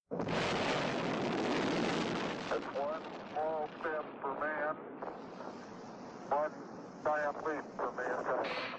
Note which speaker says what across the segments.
Speaker 1: It's one small step for man, one giant leap for mankind.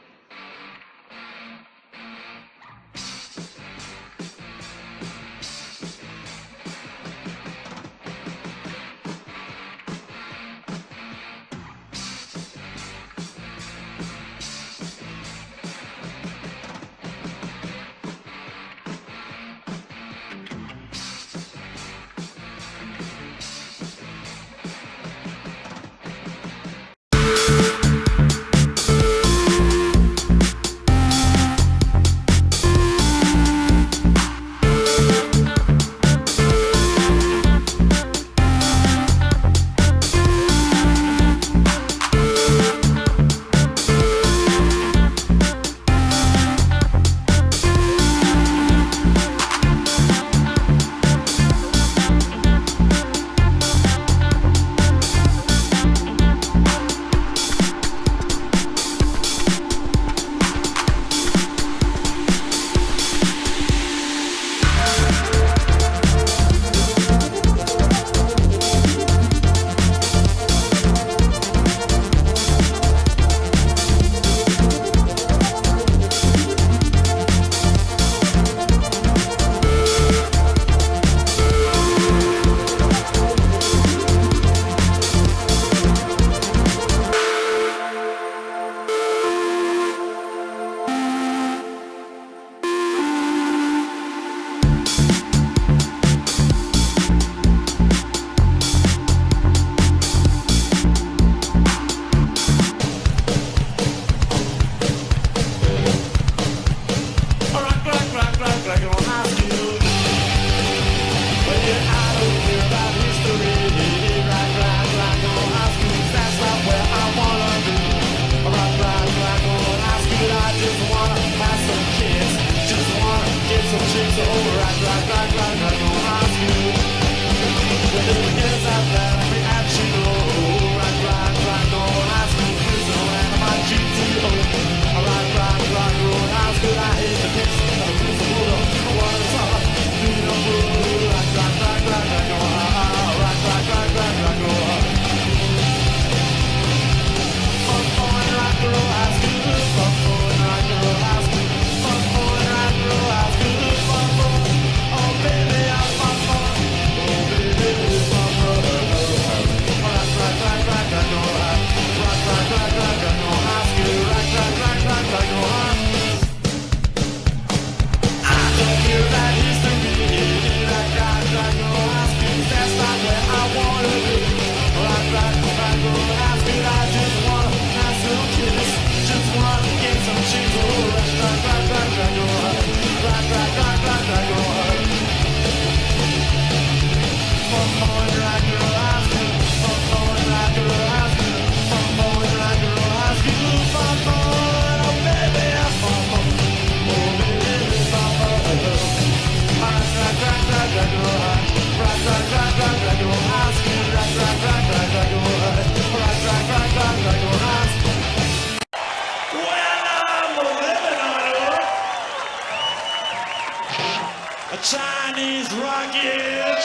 Speaker 2: Chinese rocket.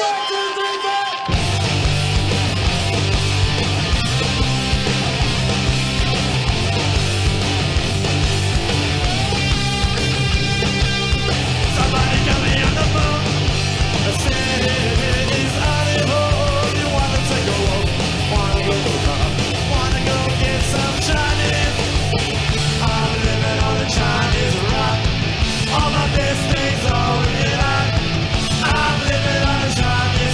Speaker 2: Somebody got me on the phone. The city is on the road. You wanna take a walk? Wanna go wanna go get some Chinese? I'm living on a Chinese rock. All my best things are already locked. I'm living on a Chinese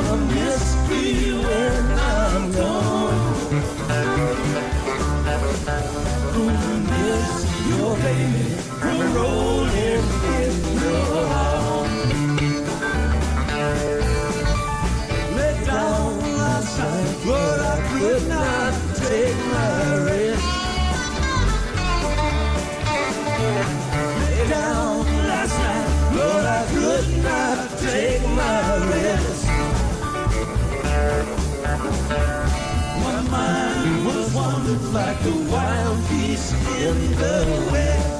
Speaker 2: gonna miss me when I'm gone. Gonna miss your baby from rolling in your arms. Let down last night, but I could not take my rest. Lay down last night, but I could not take my rest. My mind was wandering like a wild beast in the west.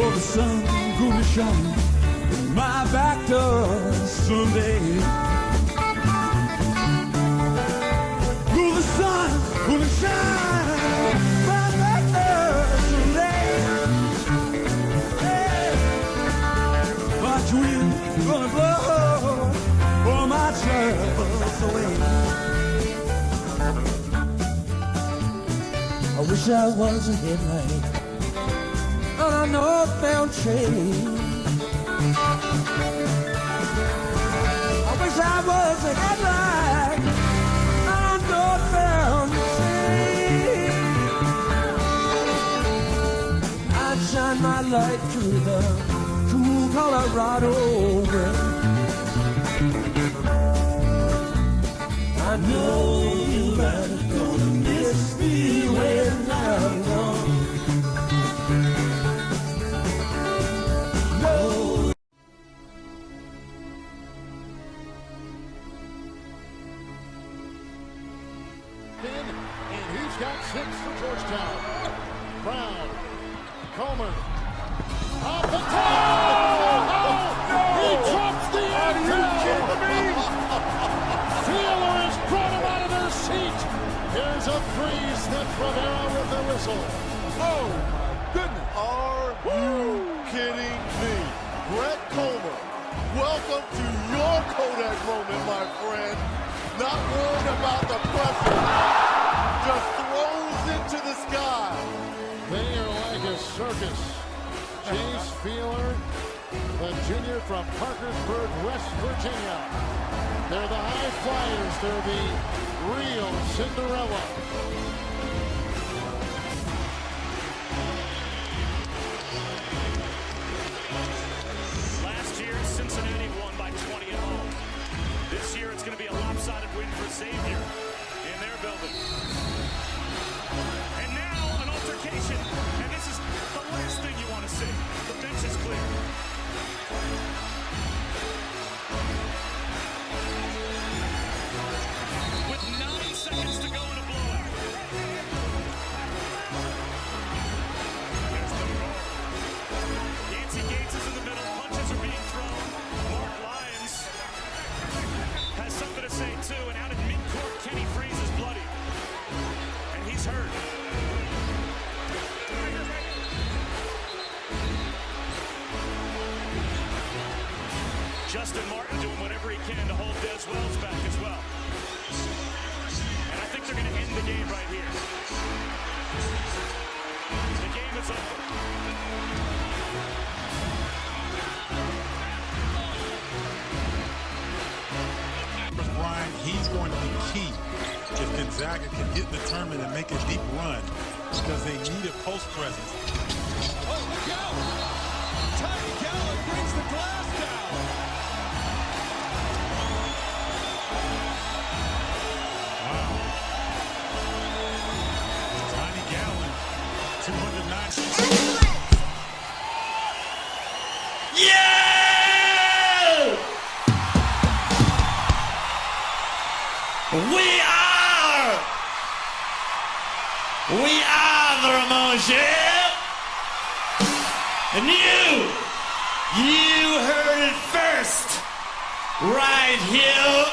Speaker 2: Oh, the sun gonna shine in my back door someday. Oh, the sun gonna shine in my back door someday. Yeah. March wind gonna blow all my troubles away. I wish I was a headlight on a northbound train. I wish I was a headlight on a northbound train. I'd shine my light through the cool Colorado wind. I know you're gonna miss me when I'm gone.
Speaker 3: And he's got 6 for Georgetown. Brown, Coleman, off the top! Oh, no! He drops the end. Are you kidding me? Fielder has brought him out of their seat. Here's a freeze that Rivera with the whistle.
Speaker 4: Oh my goodness. Are you kidding me? Brett Coleman, welcome to your Kodak moment, my friend. Not worried about the pressure. Just throws into the sky.
Speaker 3: They are like a circus. Chase Fielder, the junior from Parkersburg, West Virginia. They're the high flyers. They're the real Cinderella.
Speaker 5: Last year, Cincinnati won by 20 at home. This year, it's going to be a lopsided win for Xavier in their building. And now, an altercation. And this is the last thing you want to see. The bench is clear. With 9 seconds to go in a blowout. There's the roar. Yancey Gates is in the middle. Punches are being thrown. Mark Lyons has something to say, too. And out in mid-court, Kenny Freeze is bloody. And he's hurt. Justin Martin doing whatever he can to hold Des Wells back as well. And I think they're going to end the game right here. The game is over.
Speaker 6: Brian, he's going to be key if Gonzaga can get determined and make a deep run because they need a post presence.
Speaker 2: Oh, look out! Tiny Gallen brings the glass down.
Speaker 6: Wow. Tiny Gallen
Speaker 2: We are the Ramon Show. And you heard it first, right here.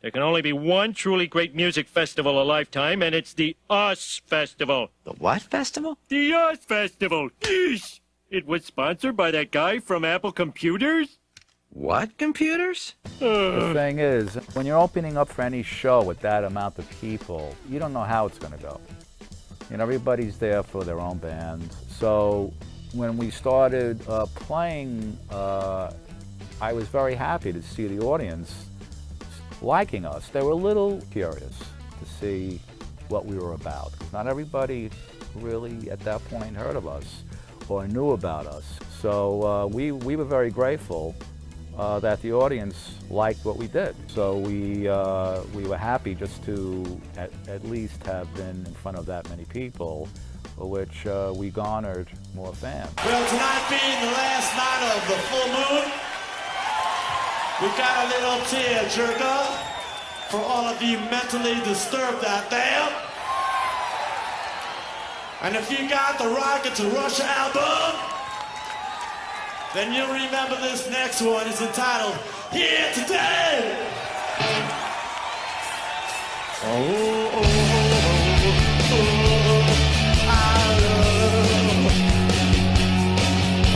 Speaker 7: There can only be one truly great music festival a lifetime, and it's the US Festival.
Speaker 8: The what festival?
Speaker 7: The US Festival. Yeesh. It was sponsored by that guy from Apple Computers.
Speaker 8: What computers?
Speaker 9: The thing is, when you're opening up for any show with that amount of people, you don't know how it's going to go. You know, everybody's there for their own band. So when we started playing, I was very happy to see the audience liking us. They were a little curious to see what we were about. Not everybody really at that point heard of us or knew about us. So we were very grateful that the audience liked what we did. So we were happy just to at least have been in front of that many people, for which we garnered more fans.
Speaker 2: Well, tonight being the last night of the full moon, we got a little tearjerker for all of you mentally disturbed out there. And if you got the Rocket to Russia album, then you'll remember this next one. It's entitled Here Today. Oh, oh, oh, oh, oh, I love.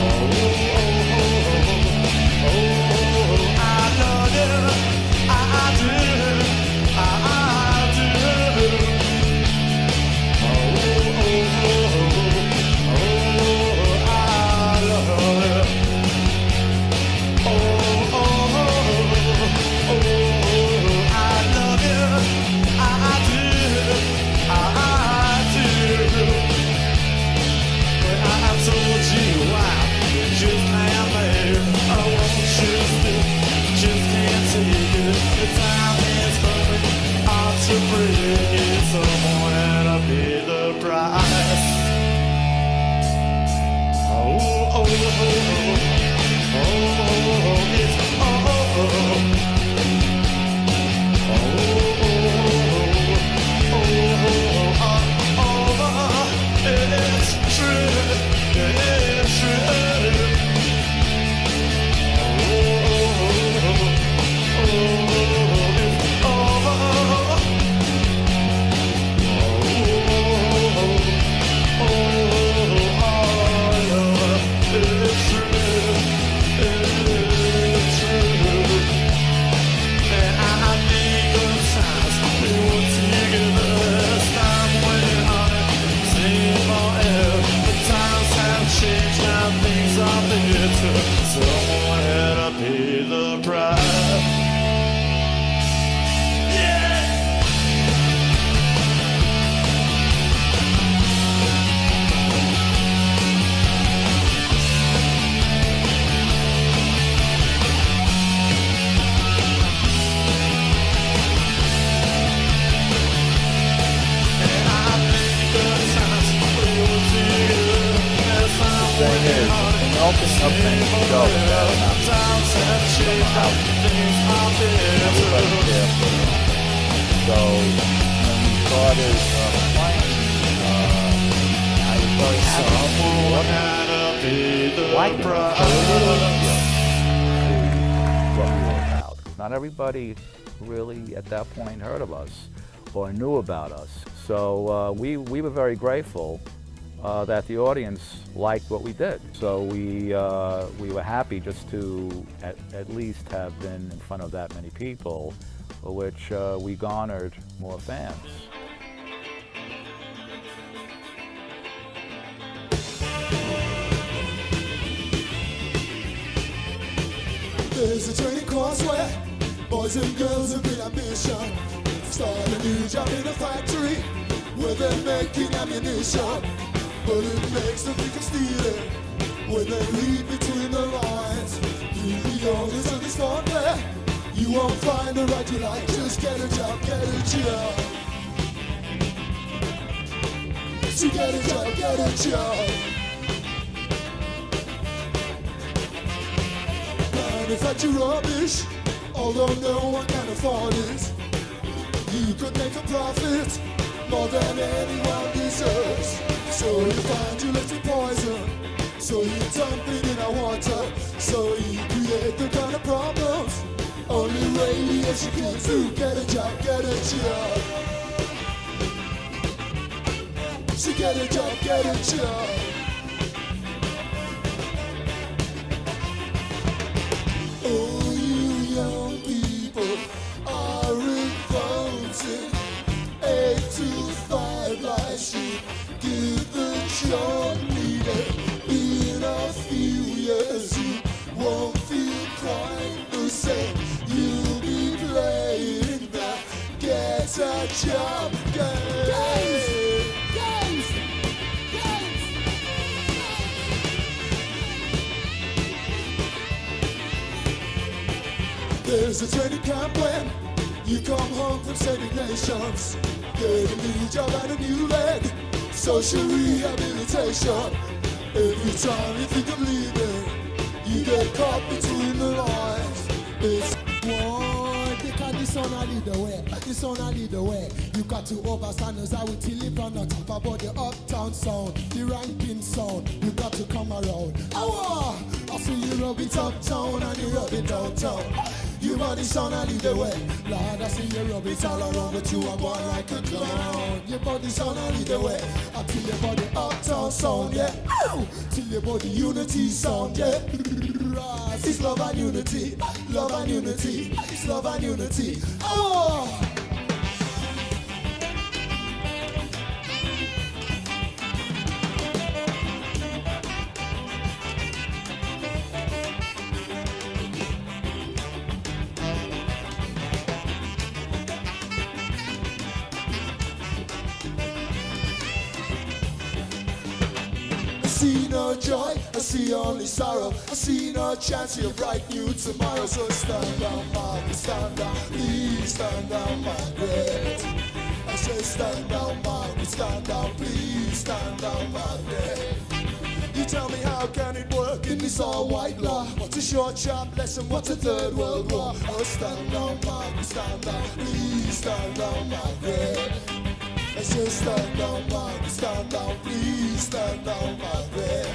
Speaker 2: Oh, oh, oh, oh, oh, I love you. I do. I do. Oh, oh, oh, oh, I love you. Oh, oh, oh, I love you. I do. I do. But I told you why. Just now, babe. I want you to just can't take it. The time is coming. I'm to bring it. Someone that'll pay the price. Oh, oh, oh, oh, oh, it's oh, oh, oh, it's true, it's true. It's true.
Speaker 9: opening up any show with that amount of people, you don't know how everybody's there for them. So when we started playing, I was very happy to like what we were about. Not everybody really at that point heard of us or knew about us. So we were very grateful that the audience liked what we did. So we were happy just to at least have been in front of that many people, for which we garnered more fans.
Speaker 2: There's a training course where boys and girls have great ambition. Start a new job in a factory where they're making ammunition. But it makes them think of stealing when they read between the lines. Through the owners of this sport there, you won't find a right you like. Just get a job, get a job. So get a job, get a job. Manufacture rubbish, although no one can afford it. You could make a profit more than anyone deserves. So you find you little poison, so you dump it in our water. So you create the kind of problems only radiation can do. Get a job, get a job. So get a job, get a job. Oh, you young people are revolting. 8 to 5 lies you give the job needed. In a few years you won't feel quite the same. You'll be playing the get a job game. There's a training camp when you come home from saving nations. Get a new job and a new leg. Social rehabilitation. Every time you think of leaving, you get caught between the lines. It's
Speaker 10: Boy, because the sun will lead the way. The sun will lead the way. You got to overstand us. I will till you run on top about the uptown sound, the ranking sound. You got to come around. I see you rub it uptown and you rub it downtown. You body sound and lead the way. Lord, I see you rub it all around, but you are born like a clown. Your body sound and lead the way. I till your body uptown sound, yeah. Ow! Till your body unity sound, yeah. It's love and unity, love and unity. It's love and unity. Oh! I see no joy, I see only sorrow. I see no chance of a bright new tomorrow. So stand down, Margaret, stand down, please stand down, Margaret. I say stand down, Margaret, stand down, please stand down, Margaret. You tell me how can it work in this all-white law? What's a short, sharp lesson? What's a third world war? Oh, stand down, Margaret, stand down, please stand down, Margaret. I say stand down, Margaret, stand down, please stand down, Margaret.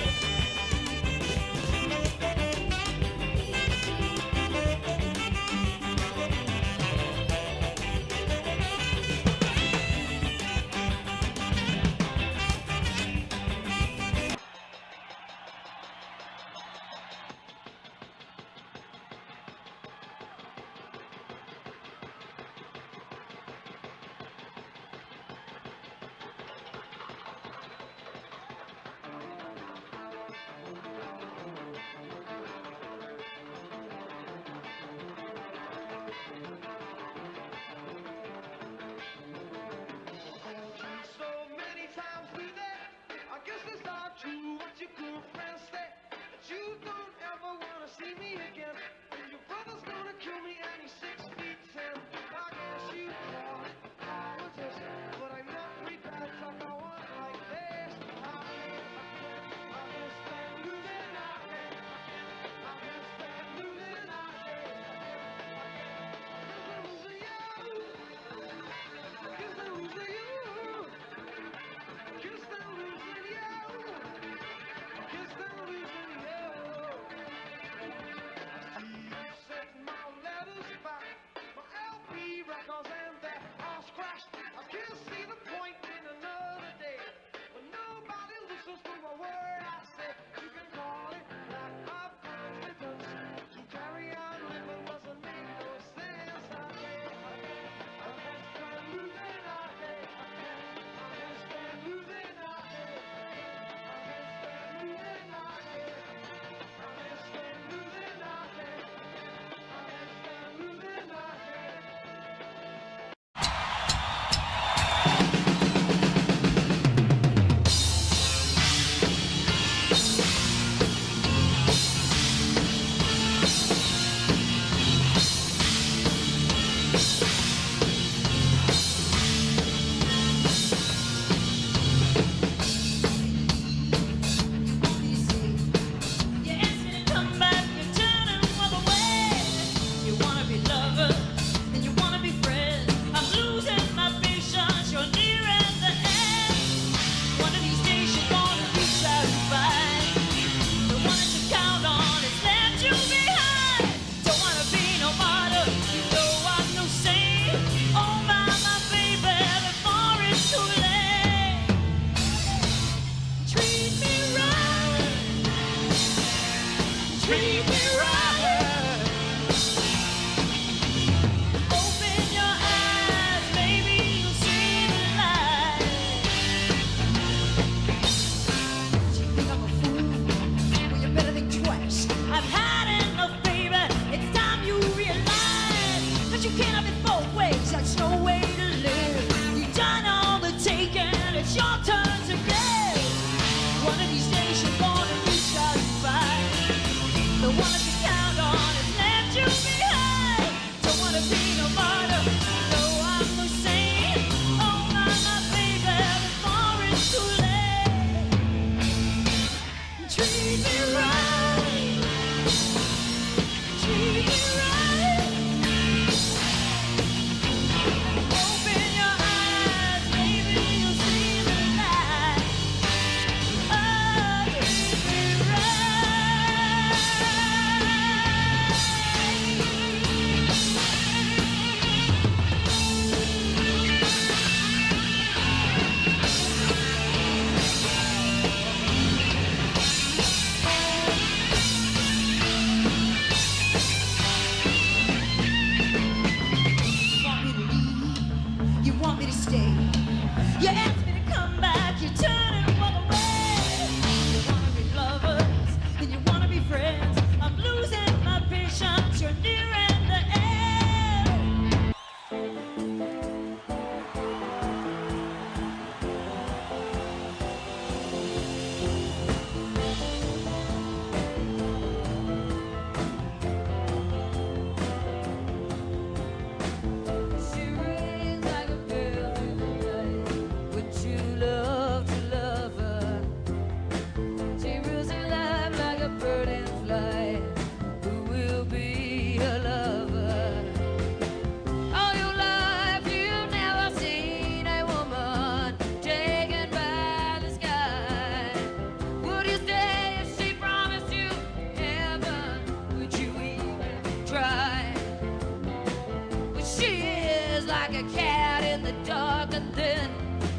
Speaker 11: like a cat in the dark, and then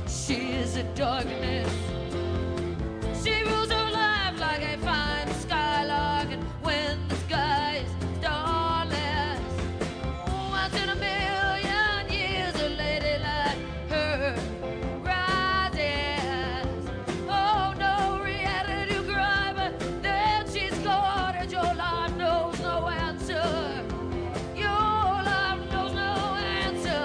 Speaker 11: she is the darkness. She rules her life like a fine skylark, and when the sky is starless, once in a million years a lady like her rises. Oh, no reality cry, but then she's gone, and your life knows no answer. Your life knows no answer.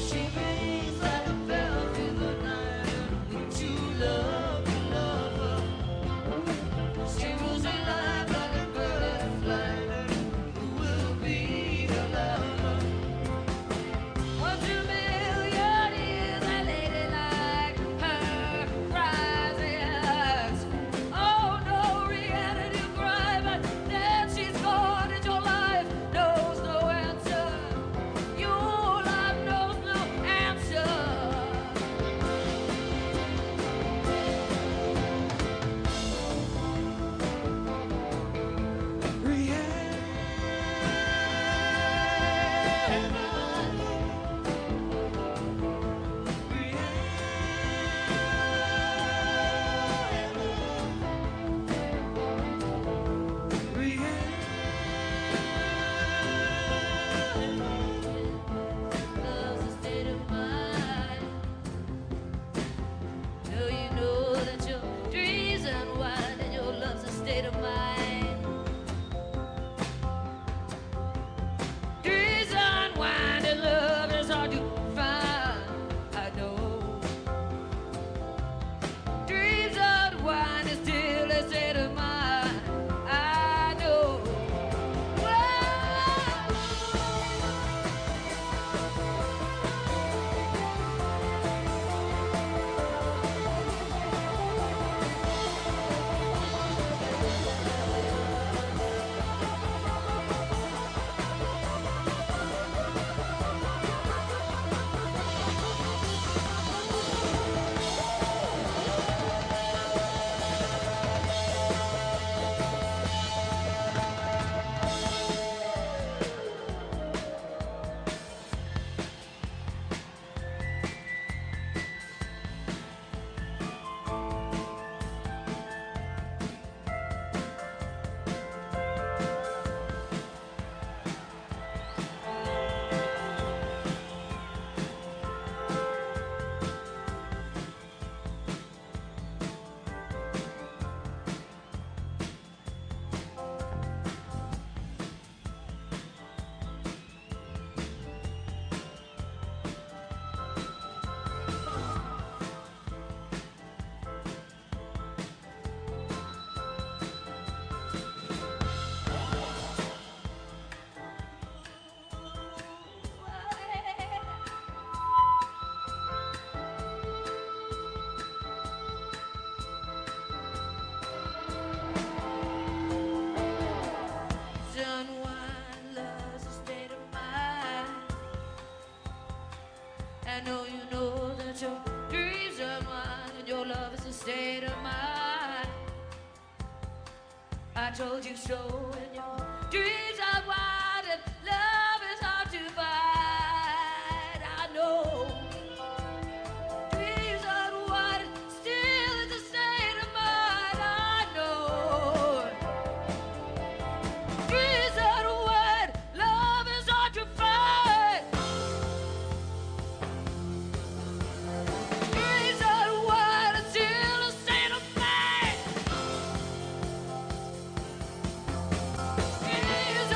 Speaker 11: She breathes like a bell through the night, and with true love to love her. She rules her life like a bird in flight, and who will be her lover? 1 2 million years, a lady like her rises. Oh, no reality cry, but then she's gone, and your life knows no answer. Your life knows no answer. Love's a state of mind. Know you know that your dreams unwind, and your love's a state of mind. Dreams unwind, and love is hard to find. I know. Dreams unwind, and still a state of mind. I know. Unwind, love's a state of mind. I know you know that your dreams unwind, and your love is a state of mind. I told you so, and your dreams unwind, and love is hard to find. I know. Dreams unwind, still it's a state of mind. I know. Dreams unwind, love is hard to find. Dreams unwind, it's still a state of mind. Dreams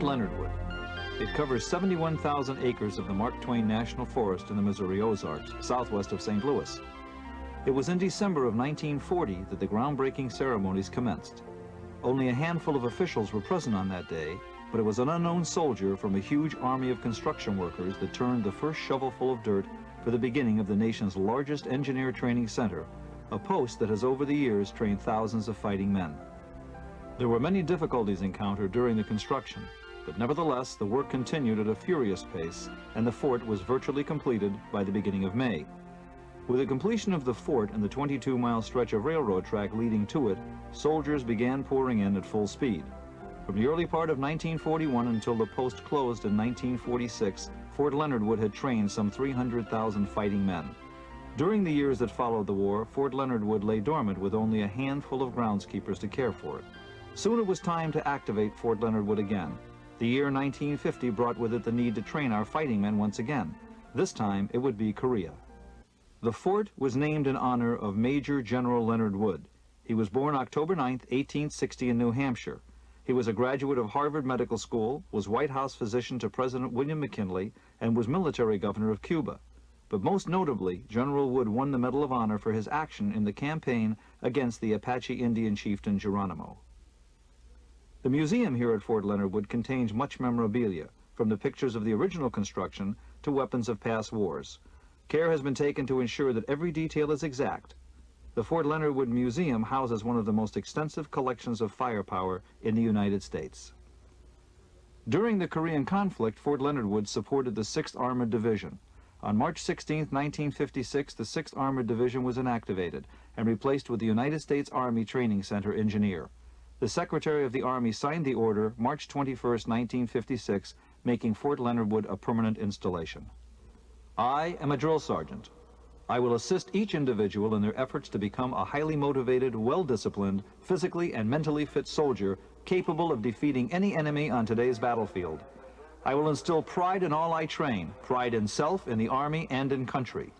Speaker 12: Fort Leonard Wood. It covers 71,000 acres of the Mark Twain National Forest in the Missouri Ozarks, southwest of St. Louis. It was in December of 1940 that the groundbreaking ceremonies commenced. Only a handful of officials were present on that day, but it was an unknown soldier from a huge army of construction workers that turned the first shovelful of dirt for the beginning of the nation's largest engineer training center, a post that has over the years trained thousands of fighting men. There were many difficulties encountered during the construction, but nevertheless the work continued at a furious pace, and the fort was virtually completed by the beginning of May. With the completion of the fort and the 22-mile stretch of railroad track leading to it, soldiers began pouring in at full speed. From the early part of 1941 until the post closed in 1946, Fort Leonard Wood had trained some 300,000 fighting men. During the years that followed the war, Fort Leonard Wood lay dormant with only a handful of groundskeepers to care for it. Soon it was time to activate Fort Leonard Wood again. The year 1950 brought with it the need to train our fighting men once again. This time it would be Korea. The fort was named in honor of Major General Leonard Wood. He was born October 9, 1860 in New Hampshire. He was a graduate of Harvard Medical School, was White House physician to President William McKinley, and was military governor of Cuba. But most notably, General Wood won the Medal of Honor for his action in the campaign against the Apache Indian chieftain Geronimo. The museum here at Fort Leonard Wood contains much memorabilia, from the pictures of the original construction to weapons of past wars. Care has been taken to ensure that every detail is exact. The Fort Leonard Wood Museum houses one of the most extensive collections of firepower in the United States. During the Korean conflict, Fort Leonard Wood supported the 6th Armored Division. On March 16, 1956, the 6th Armored Division was inactivated and replaced with the United States Army Training Center engineer. The Secretary of the Army signed the order March 21, 1956, making Fort Leonard Wood a permanent installation. I am a drill sergeant. I will assist each individual in their efforts to become a highly motivated, well-disciplined, physically and mentally fit soldier capable of defeating any enemy on today's battlefield. I will instill pride in all I train, pride in self, in the Army, and in country.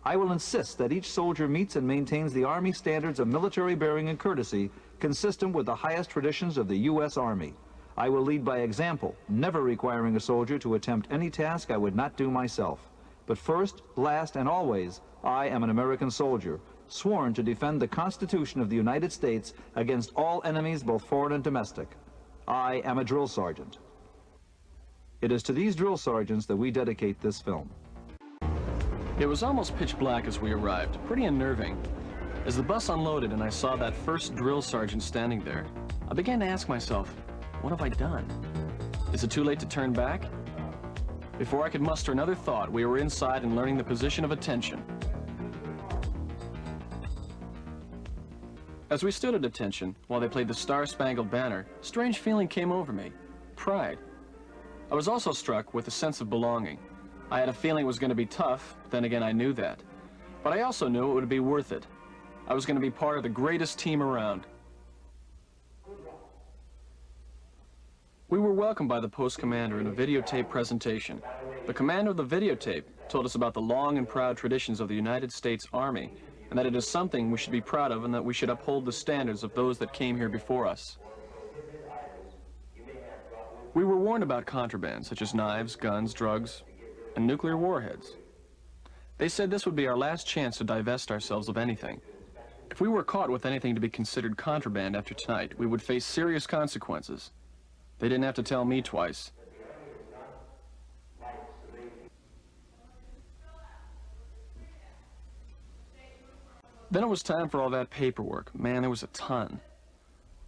Speaker 12: I will insist that each soldier meets and maintains the Army standards of military bearing and courtesy consistent with the highest traditions of the U.S. Army. I will lead by example, never requiring a soldier to attempt any task I would not do myself. But first, last, and always, I am an American soldier, sworn to defend the Constitution of the United States against all enemies, both foreign and domestic. I am a drill sergeant. It is to these drill sergeants that we dedicate this film.
Speaker 13: It was almost pitch black as we arrived, pretty unnerving. As the bus unloaded and I saw that first drill sergeant standing there, I began to ask myself, what have I done? Is it too late to turn back? Before I could muster another thought, we were inside and learning the position of attention. As we stood at attention, while they played the Star-Spangled Banner, a strange feeling came over me. Pride. I was also struck with a sense of belonging. I had a feeling it was going to be tough, then again I knew that. But I also knew it would be worth it. I was going to be part of the greatest team around. We were welcomed by the post commander in a videotape presentation. The commander of the videotape told us about the long and proud traditions of the United States Army, and that it is something we should be proud of and that we should uphold the standards of those that came here before us. We were warned about contraband, such as knives, guns, drugs, and nuclear warheads. They said this would be our last chance to divest ourselves of anything. If we were caught with anything to be considered contraband after tonight, we would face serious consequences. They didn't have to tell me twice. Then it was time for all that paperwork. Man, there was a ton.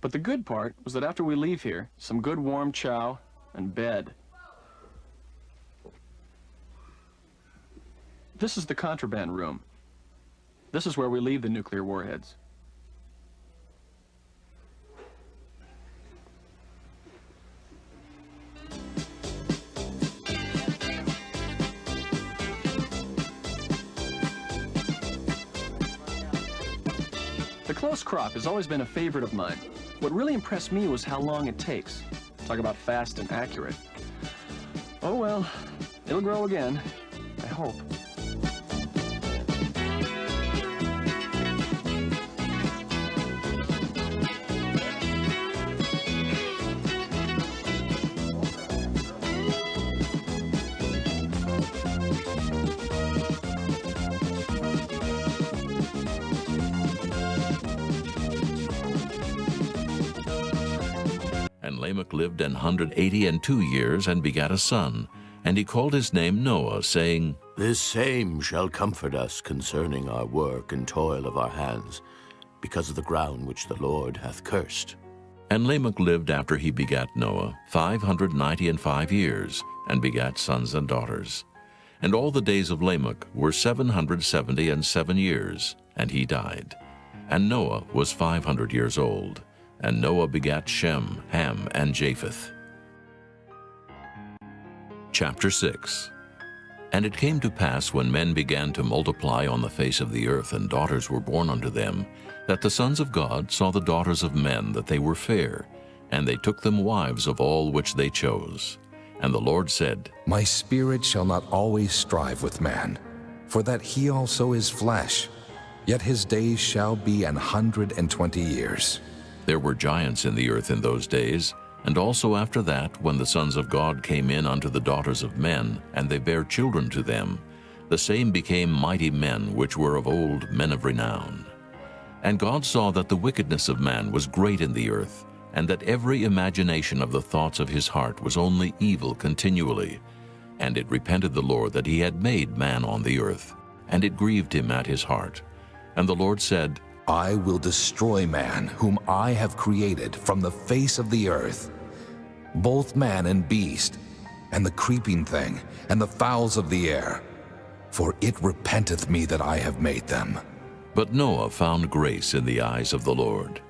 Speaker 13: But the good part was that after we leave here, some good warm chow and bed. This is the contraband room. This is where we leave the nuclear warheads. The close crop has always been a favorite of mine. What really impressed me was how long it takes. Talk about fast and accurate. Oh well, it'll grow again, I hope.
Speaker 14: Lamech lived 182 years and begat a son, and he called his name Noah, saying,
Speaker 15: This same shall comfort us concerning our work and toil of our hands, because of the ground which the Lord hath cursed.
Speaker 14: And Lamech lived after he begat Noah 595 years, and begat sons and daughters. And all the days of Lamech were 777 years, and he died. And Noah was 500 years old. And Noah begat Shem, Ham, and Japheth. Chapter 6. And it came to pass, when men began to multiply on the face of the earth, and daughters were born unto them, that the sons of God saw the daughters of men, that they were fair, and they took them wives of all which they chose. And the Lord said,
Speaker 16: My spirit shall not always strive with man, for that he also is flesh, yet his days shall be 120 years.
Speaker 14: There were giants in the earth in those days, and also after that, when the sons of God came in unto the daughters of men, and they bare children to them, the same became mighty men, which were of old, men of renown. And God saw that the wickedness of man was great in the earth, and that every imagination of the thoughts of his heart was only evil continually. And it repented the Lord that he had made man on the earth, and it grieved him at his heart. And the Lord said,
Speaker 16: I will destroy man, whom I have created from the face of the earth, both man and beast, and the creeping thing, and the fowls of the air, for it repenteth me that I have made them.
Speaker 14: But Noah found grace in the eyes of the Lord.